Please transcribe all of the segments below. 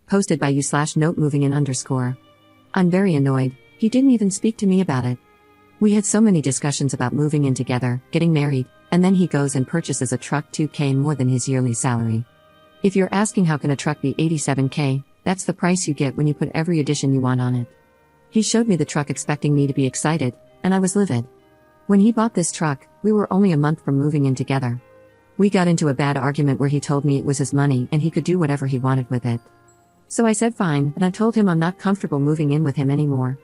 Posted by you/note moving in _. I'm very annoyed, he didn't even speak to me about it. We had so many discussions about moving in together, getting married, and then he goes and purchases a truck $2,000 more than his yearly salary. If you're asking how can a truck be $87,000, that's the price you get when you put every addition you want on it. He showed me the truck expecting me to be excited, and I was livid. When he bought this truck, we were only a month from moving in together. We got into a bad argument where he told me it was his money and he could do whatever he wanted with it. So I said fine, and I told him I'm not comfortable moving in with him anymore.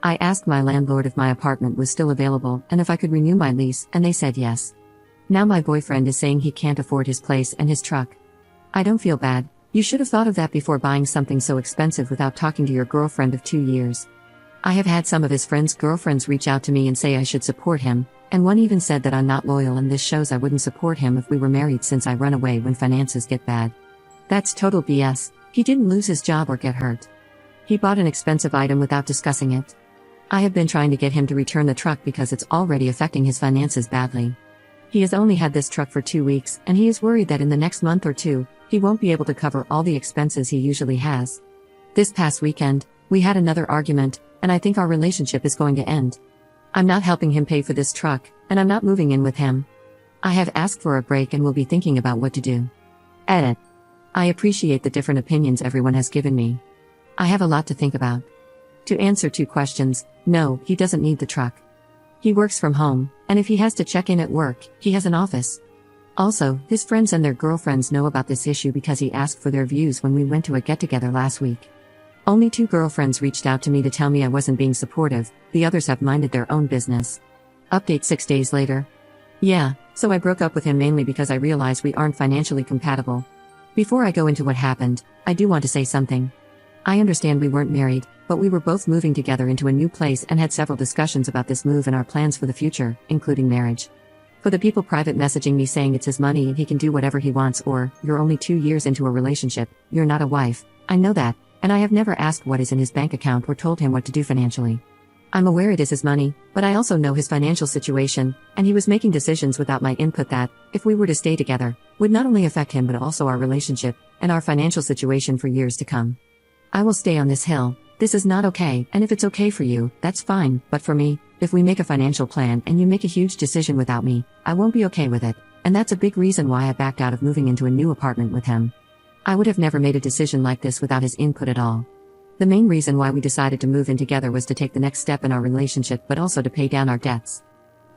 I asked my landlord if my apartment was still available and if I could renew my lease, and they said yes. Now my boyfriend is saying he can't afford his place and his truck. I don't feel bad. You should have thought of that before buying something so expensive without talking to your girlfriend of 2 years. I have had some of his friends' girlfriends reach out to me and say I should support him, and one even said that I'm not loyal and this shows I wouldn't support him if we were married since I run away when finances get bad. That's total BS. He didn't lose his job or get hurt. He bought an expensive item without discussing it. I have been trying to get him to return the truck because it's already affecting his finances badly. He has only had this truck for 2 weeks, and he is worried that in the next month or two, he won't be able to cover all the expenses he usually has. This past weekend, we had another argument, and I think our relationship is going to end. I'm not helping him pay for this truck, and I'm not moving in with him. I have asked for a break and will be thinking about what to do. Edit. I appreciate the different opinions everyone has given me. I have a lot to think about. To answer 2 questions, no, he doesn't need the truck. He works from home, and if he has to check in at work, he has an office. Also, his friends and their girlfriends know about this issue because he asked for their views when we went to a get-together last week. Only 2 girlfriends reached out to me to tell me I wasn't being supportive, the others have minded their own business. Update 6 days later. Yeah, so I broke up with him mainly because I realized we aren't financially compatible. Before I go into what happened, I do want to say something. I understand we weren't married, but we were both moving together into a new place and had several discussions about this move and our plans for the future, including marriage. For the people private messaging me saying it's his money and he can do whatever he wants or, you're only 2 years into a relationship, you're not a wife, I know that, and I have never asked what is in his bank account or told him what to do financially. I'm aware it is his money, but I also know his financial situation, and he was making decisions without my input that, if we were to stay together, would not only affect him but also our relationship, and our financial situation for years to come. I will stay on this hill. This is not okay, and if it's okay for you, that's fine, but for me, if we make a financial plan and you make a huge decision without me, I won't be okay with it, and that's a big reason why I backed out of moving into a new apartment with him. I would have never made a decision like this without his input at all. The main reason why we decided to move in together was to take the next step in our relationship but also to pay down our debts.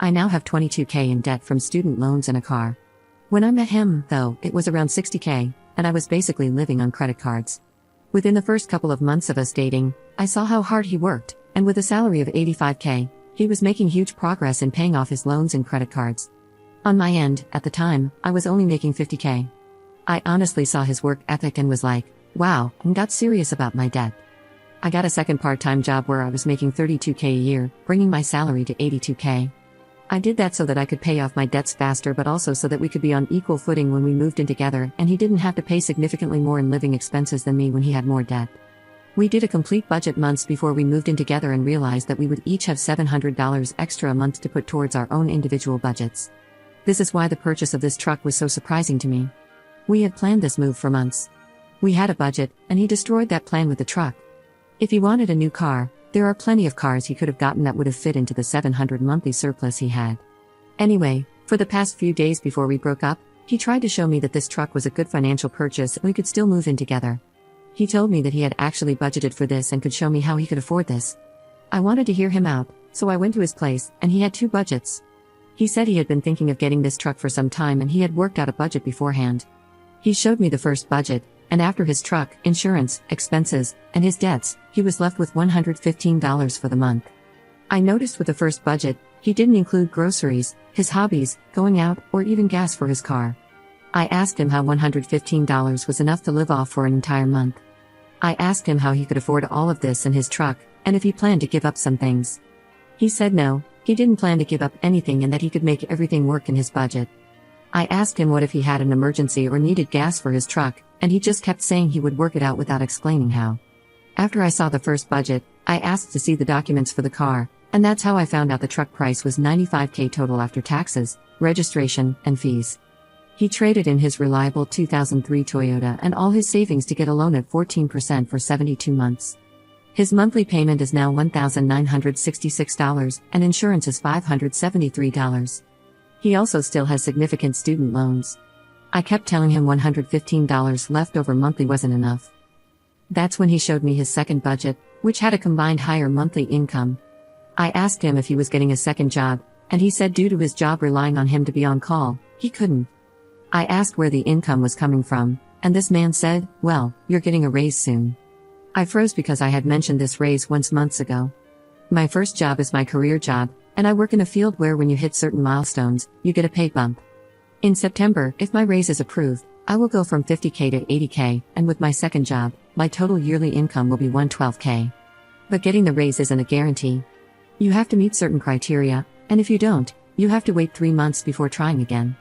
I now have $22,000 in debt from student loans and a car. When I met him, though, it was around $60,000, and I was basically living on credit cards. Within the first couple of months of us dating, I saw how hard he worked, and with a salary of $85,000, he was making huge progress in paying off his loans and credit cards. On my end, at the time, I was only making $50,000. I honestly saw his work ethic and was like, wow, and got serious about my debt. I got a second part-time job where I was making $32,000 a year, bringing my salary to $82,000. I did that so that I could pay off my debts faster but also so that we could be on equal footing when we moved in together and he didn't have to pay significantly more in living expenses than me when he had more debt. We did a complete budget months before we moved in together and realized that we would each have $700 extra a month to put towards our own individual budgets. This is why the purchase of this truck was so surprising to me. We had planned this move for months. We had a budget, and he destroyed that plan with the truck. If he wanted a new car, there are plenty of cars he could have gotten that would have fit into the $700 monthly surplus he had. Anyway, for the past few days before we broke up, he tried to show me that this truck was a good financial purchase and we could still move in together. He told me that he had actually budgeted for this and could show me how he could afford this. I wanted to hear him out, so I went to his place, and he had 2 budgets. He said he had been thinking of getting this truck for some time and he had worked out a budget beforehand. He showed me the first budget, and after his truck, insurance, expenses, and his debts, he was left with $115 for the month. I noticed with the first budget, he didn't include groceries, his hobbies, going out, or even gas for his car. I asked him how $115 was enough to live off for an entire month. I asked him how he could afford all of this and his truck, and if he planned to give up some things. He said no, he didn't plan to give up anything and that he could make everything work in his budget. I asked him what if he had an emergency or needed gas for his truck, and he just kept saying he would work it out without explaining how. After I saw the first budget, I asked to see the documents for the car, and that's how I found out the truck price was $95,000 total after taxes, registration, and fees. He traded in his reliable 2003 Toyota and all his savings to get a loan at 14% for 72 months. His monthly payment is now $1,966 and insurance is $573. He also still has significant student loans. I kept telling him $115 left over monthly wasn't enough. That's when he showed me his second budget, which had a combined higher monthly income. I asked him if he was getting a second job, and he said due to his job relying on him to be on call, he couldn't. I asked where the income was coming from, and this man said, "Well, you're getting a raise soon." I froze because I had mentioned this raise once months ago. My first job is my career job, and I work in a field where when you hit certain milestones, you get a pay bump. In September, if my raise is approved, I will go from $50K to $80K, and with my second job, my total yearly income will be $112K. But getting the raise isn't a guarantee. You have to meet certain criteria, and if you don't, you have to wait 3 months before trying again.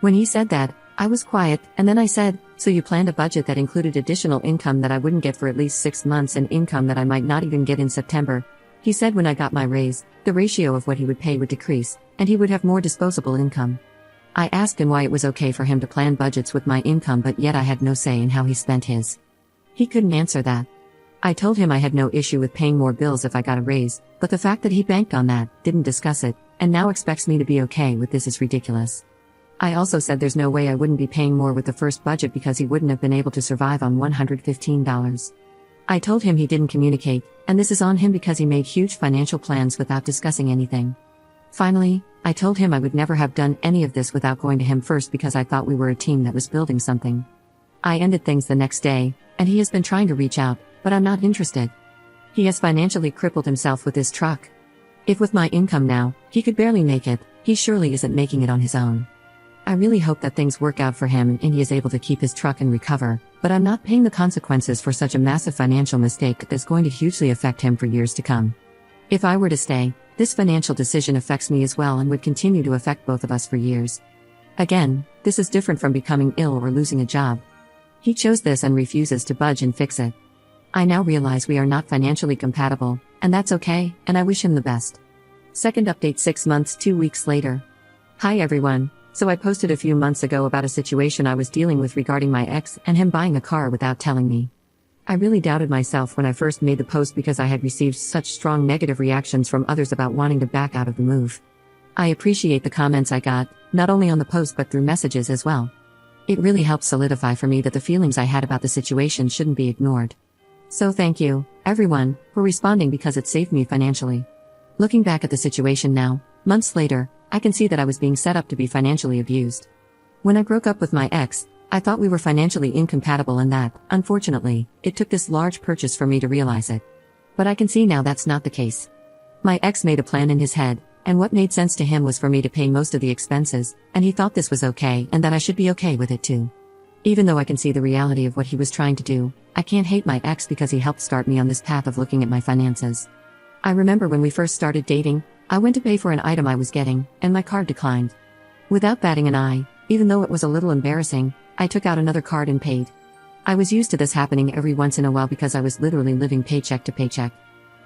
When he said that, I was quiet, and then I said, "So you planned a budget that included additional income that I wouldn't get for at least 6 months and income that I might not even get in September?" He said when I got my raise, the ratio of what he would pay would decrease, and he would have more disposable income. I asked him why it was okay for him to plan budgets with my income but yet I had no say in how he spent his. He couldn't answer that. I told him I had no issue with paying more bills if I got a raise, but the fact that he banked on that, didn't discuss it, and now expects me to be okay with this is ridiculous. I also said there's no way I wouldn't be paying more with the first budget because he wouldn't have been able to survive on $115. I told him he didn't communicate, and this is on him because he made huge financial plans without discussing anything. Finally, I told him I would never have done any of this without going to him first because I thought we were a team that was building something. I ended things the next day, and he has been trying to reach out, but I'm not interested. He has financially crippled himself with his truck. If with my income now, he could barely make it, he surely isn't making it on his own. I really hope that things work out for him and he is able to keep his truck and recover, but I'm not paying the consequences for such a massive financial mistake that is going to hugely affect him for years to come. If I were to stay, this financial decision affects me as well and would continue to affect both of us for years. Again, this is different from becoming ill or losing a job. He chose this and refuses to budge and fix it. I now realize we are not financially compatible, and that's okay, and I wish him the best. Second update 6 months 2 weeks later. Hi everyone. So I posted a few months ago about a situation I was dealing with regarding my ex and him buying a car without telling me. I really doubted myself when I first made the post because I had received such strong negative reactions from others about wanting to back out of the move. I appreciate the comments I got, not only on the post but through messages as well. It really helped solidify for me that the feelings I had about the situation shouldn't be ignored. So thank you, everyone, for responding because it saved me financially. Looking back at the situation now, months later, I can see that I was being set up to be financially abused. When I broke up with my ex, I thought we were financially incompatible and that, unfortunately, it took this large purchase for me to realize it. But I can see now that's not the case. My ex made a plan in his head, and what made sense to him was for me to pay most of the expenses, and he thought this was okay and that I should be okay with it too. Even though I can see the reality of what he was trying to do, I can't hate my ex because he helped start me on this path of looking at my finances. I remember when we first started dating, I went to pay for an item I was getting, and my card declined. Without batting an eye, even though it was a little embarrassing, I took out another card and paid. I was used to this happening every once in a while because I was literally living paycheck to paycheck.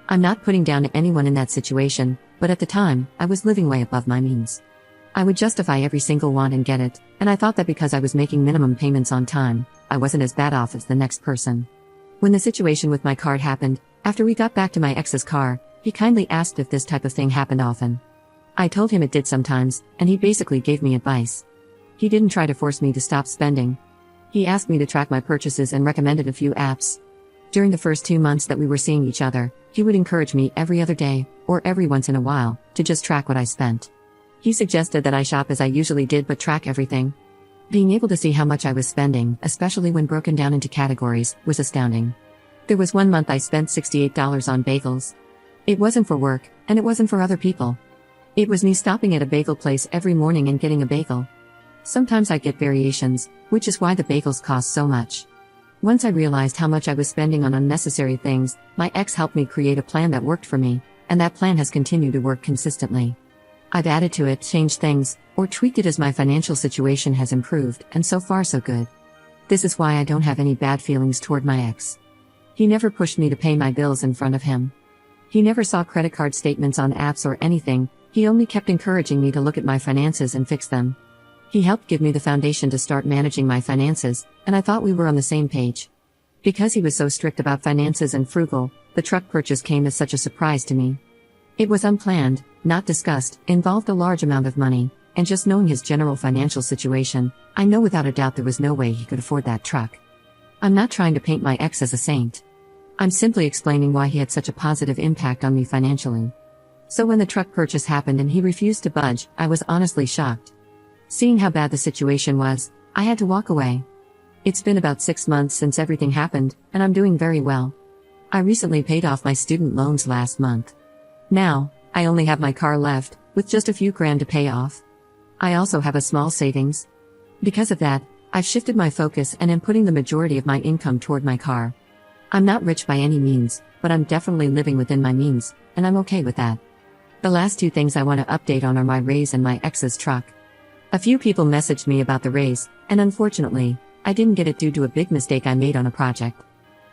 I'm not putting down anyone in that situation, but at the time, I was living way above my means. I would justify every single want and get it, and I thought that because I was making minimum payments on time, I wasn't as bad off as the next person. When the situation with my card happened, after we got back to my ex's car, he kindly asked if this type of thing happened often. I told him it did sometimes, and he basically gave me advice. He didn't try to force me to stop spending. He asked me to track my purchases and recommended a few apps. During the first 2 months that we were seeing each other, he would encourage me every other day, or every once in a while, to just track what I spent. He suggested that I shop as I usually did but track everything. Being able to see how much I was spending, especially when broken down into categories, was astounding. There was one month I spent $68 on bagels. It wasn't for work, and it wasn't for other people. It was me stopping at a bagel place every morning and getting a bagel. Sometimes I get variations, which is why the bagels cost so much. Once I realized how much I was spending on unnecessary things, my ex helped me create a plan that worked for me, and that plan has continued to work consistently. I've added to it, changed things, or tweaked it as my financial situation has improved, and so far so good. This is why I don't have any bad feelings toward my ex. He never pushed me to pay my bills in front of him. He never saw credit card statements on apps or anything, he only kept encouraging me to look at my finances and fix them. He helped give me the foundation to start managing my finances, and I thought we were on the same page. Because he was so strict about finances and frugal, the truck purchase came as such a surprise to me. It was unplanned, not discussed, involved a large amount of money, and just knowing his general financial situation, I know without a doubt there was no way he could afford that truck. I'm not trying to paint my ex as a saint. I'm simply explaining why he had such a positive impact on me financially. So when the truck purchase happened and he refused to budge, I was honestly shocked. Seeing how bad the situation was, I had to walk away. It's been about 6 months since everything happened, and I'm doing very well. I recently paid off my student loans last month. Now, I only have my car left, with just a few grand to pay off. I also have a small savings. Because of that, I've shifted my focus and am putting the majority of my income toward my car. I'm not rich by any means, but I'm definitely living within my means, and I'm okay with that. The last 2 things I want to update on are my raise and my ex's truck. A few people messaged me about the raise, and unfortunately, I didn't get it due to a big mistake I made on a project.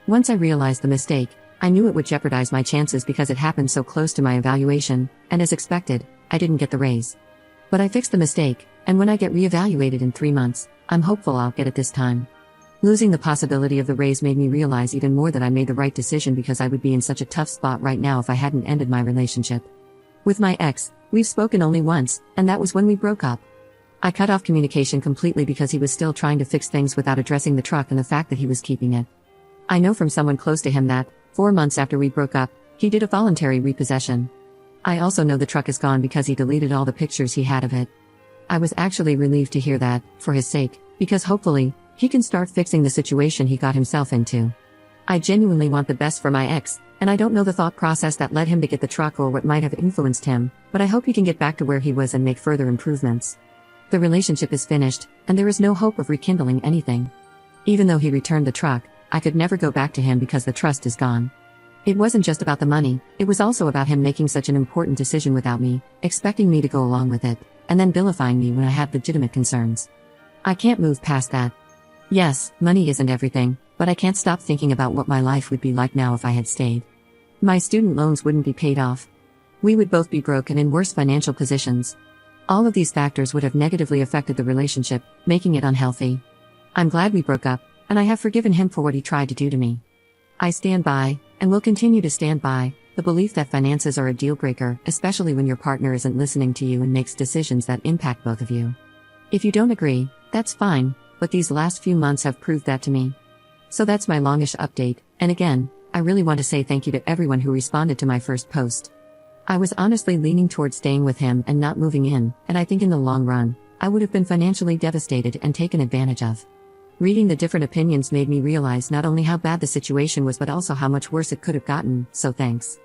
Once I realized the mistake, I knew it would jeopardize my chances because it happened so close to my evaluation, and as expected, I didn't get the raise. But I fixed the mistake, and when I get reevaluated in 3 months, I'm hopeful I'll get it this time. Losing the possibility of the raise made me realize even more that I made the right decision because I would be in such a tough spot right now if I hadn't ended my relationship. With my ex, we've spoken only once, and that was when we broke up. I cut off communication completely because he was still trying to fix things without addressing the truck and the fact that he was keeping it. I know from someone close to him that, 4 months after we broke up, he did a voluntary repossession. I also know the truck is gone because he deleted all the pictures he had of it. I was actually relieved to hear that, for his sake, because hopefully, he can start fixing the situation he got himself into. I genuinely want the best for my ex, and I don't know the thought process that led him to get the truck or what might have influenced him, but I hope he can get back to where he was and make further improvements. The relationship is finished, and there is no hope of rekindling anything. Even though he returned the truck, I could never go back to him because the trust is gone. It wasn't just about the money, it was also about him making such an important decision without me, expecting me to go along with it, and then vilifying me when I had legitimate concerns. I can't move past that. Yes, money isn't everything, but I can't stop thinking about what my life would be like now if I had stayed. My student loans wouldn't be paid off. We would both be broke and in worse financial positions. All of these factors would have negatively affected the relationship, making it unhealthy. I'm glad we broke up, and I have forgiven him for what he tried to do to me. I stand by, and will continue to stand by, the belief that finances are a deal breaker, especially when your partner isn't listening to you and makes decisions that impact both of you. If you don't agree, that's fine, but these last few months have proved that to me. So that's my longish update, and again, I really want to say thank you to everyone who responded to my first post. I was honestly leaning towards staying with him and not moving in, and I think in the long run, I would have been financially devastated and taken advantage of. Reading the different opinions made me realize not only how bad the situation was but also how much worse it could have gotten, so thanks.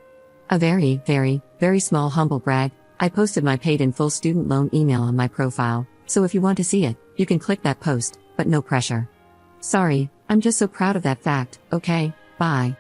A very, very, very small humble brag, I posted my paid-in-full student loan email on my profile, so if you want to see it, you can click that post, but no pressure. Sorry, I'm just so proud of that fact, okay, bye.